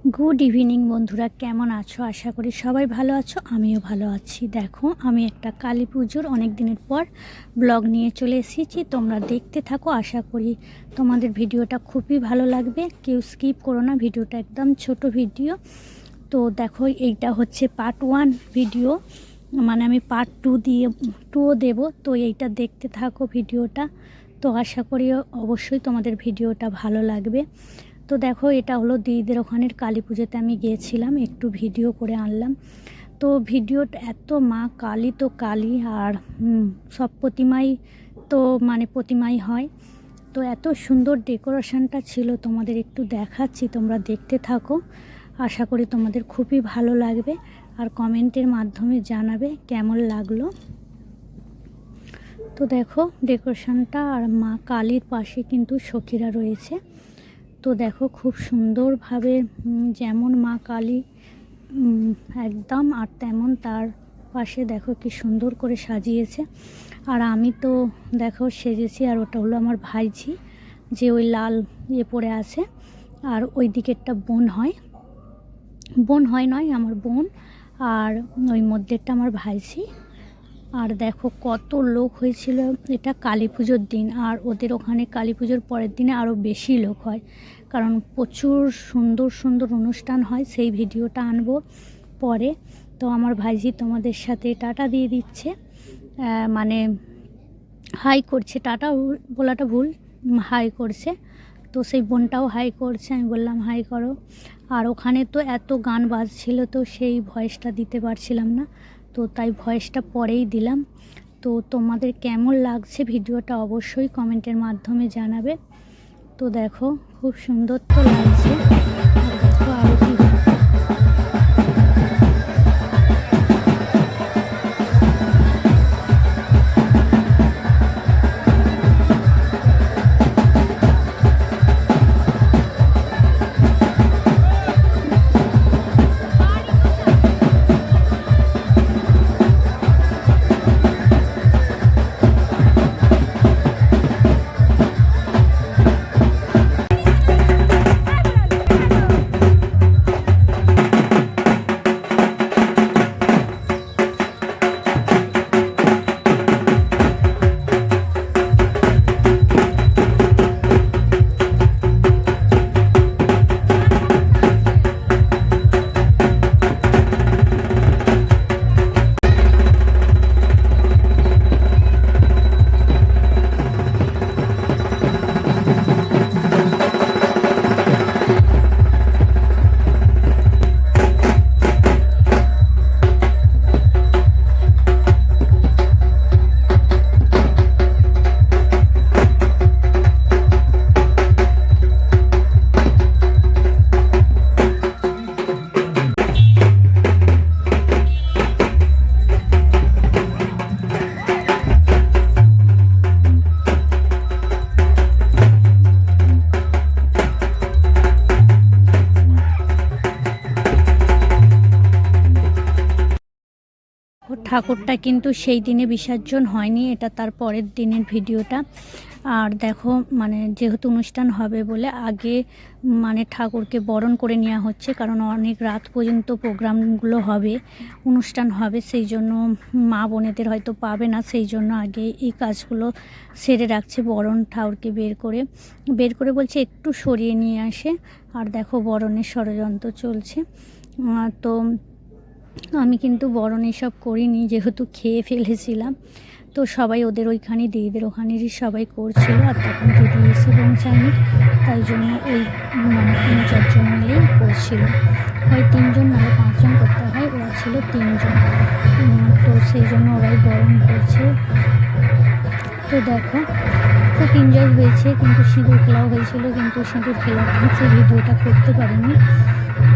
Good evening বন্ধুরা, কেমন আছো? আশা করি সবাই ভালো আছো, আমিও ভালো আছি। দেখো, আমি একটা কালী পুজোর অনেক দিনের পর ব্লগ নিয়ে চলে এসেছি। তোমরা দেখতে থাকো, আশা করি তোমাদের ভিডিওটা খুবই ভালো লাগবে। কেউ স্কিপ করো না, ভিডিওটা একদম ছোট ভিডিও। তো দেখো, এইটা হচ্ছে পার্ট 1 ভিডিও, মানে আমি পার্ট 2ও দেবো। তো এইটা দেখতে থাকো ভিডিওটা। তো আশা করি অবশ্যই তোমাদের ভিডিওটা ভালো লাগবে। তো দেখো, এটা হলো দিদিদের ওখানের কালী পুজোতে আমি গিয়েছিলাম, একটু ভিডিও করে আনলাম। তো ভিডিওটা এত মা কালী তো কালী, আর সব প্রতিমাই তো মানে প্রতিমাই হয়। তো এত সুন্দর ডেকোরেশনটা ছিল, তোমাদের একটু দেখাচ্ছি, তোমরা দেখতে থাকো। আশা করি তোমাদের খুবই ভালো লাগবে, আর কমেন্টের মাধ্যমে জানাবে কেমন লাগলো। তো দেখো ডেকোরেশনটা, আর মা কালীর পাশে কিন্তু সখীরা রয়েছে। তো দেখো খুব সুন্দরভাবে যেমন মা কালী একদম, আর তেমন তার পাশে দেখো কি সুন্দর করে সাজিয়েছে। আর আমি তো দেখো সেজেছি, আর ওটা হলো আমার ভাইঝি, যে ওই লাল পরে আছে। আর ওই দিকেরটা বোন হয় নয় আমার বোন, আর ওই মধ্যেরটা আমার ভাইঝি। আর দেখো কত লোক হয়েছিল, এটা কালী পুজোর দিন। আর ওদের ওখানে কালী পুজোর পরের দিনে আরও বেশি লোক হয়, কারণ প্রচুর সুন্দর সুন্দর অনুষ্ঠান হয়। সেই ভিডিওটা আনবো পরে। তো আমার ভাইজি তোমাদের সাথে টাটা দিয়ে দিচ্ছে, মানে হাই করছে, টাটা বলাটা ভুল, হাই করছে। তো সেই বোনটাও হাই করছে, আমি বললাম হাই করো। আর ওখানে তো এত গান বাজছিল, তো সেই ভয়েসটা দিতে পারছিলাম না, তো তাই ভয়েসটা পরেই দিলাম। তো তোমাদের কেমন লাগছে ভিডিওটা অবশ্যই কমেন্টের মাধ্যমে জানাবে। তো দেখো খুব সুন্দর তো লাগছে। আর দেখো আরও কি ঠাকুরটা কিন্তু সেই দিনে বিসর্জন হয়নি, এটা তার পরের দিনের ভিডিওটা। আর দেখো মানে যেহেতু অনুষ্ঠান হবে বলে আগে মানে ঠাকুরকে বরণ করে নেওয়া হচ্ছে, কারণ অনেক রাত পর্যন্ত প্রোগ্রামগুলো হবে, অনুষ্ঠান হবে, সেই জন্য মা বোনেদের হয়তো পাবে না, সেই জন্য আগে এই কাজগুলো সেরে রাখছে। বরণ ঠাকুরকে বের করে বলছে একটু সরিয়ে নিয়ে আসে। আর দেখো বরণের ষড়যন্ত্র চলছে। তো আমি কিন্তু বরণ এসব করিনি, যেহেতু খেয়ে ফেলেছিলাম। তো সবাই ওদের ওইখানে দিদিদের ওখানেরই সবাই করছিল, আর তখন দিদি এসে পৌঁছায়নি, তাই জন্য ওই মানে 3-4 জন মিলেই করছিল। হয় 3 জন নাহলে 5 জন করতে হয়, ওরা ছিল 3 জন। তো সেই জন্য ওরাই বরণ করছে। তো দেখো খুব এনজয় হয়েছে, কিন্তু সিঁদুর খেলাও হয়েছিল, কিন্তু সিঁদুর খেলাটা হচ্ছে ভিডিওটা করতে পারিনি।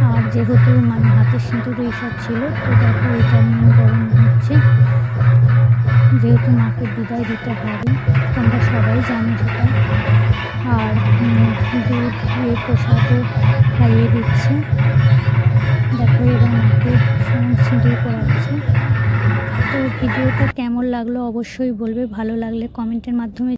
আর যেহেতু মানে হাতে সিঁদুর এইসব ছিল, তো দেখো এটা নিয়ে বরণ হচ্ছে, যেহেতু মাকে বিদায় দিতে হবে, তোমরা সবাই জানো সেটা। আর দুধ প্রসাদও খাইয়ে দিচ্ছে। দেখো এবার মাকে সিঁদুর করাচ্ছে। তো ভিডিওটা কেমন লাগলো অবশ্যই বলবে, ভালো লাগলে কমেন্টের মাধ্যমে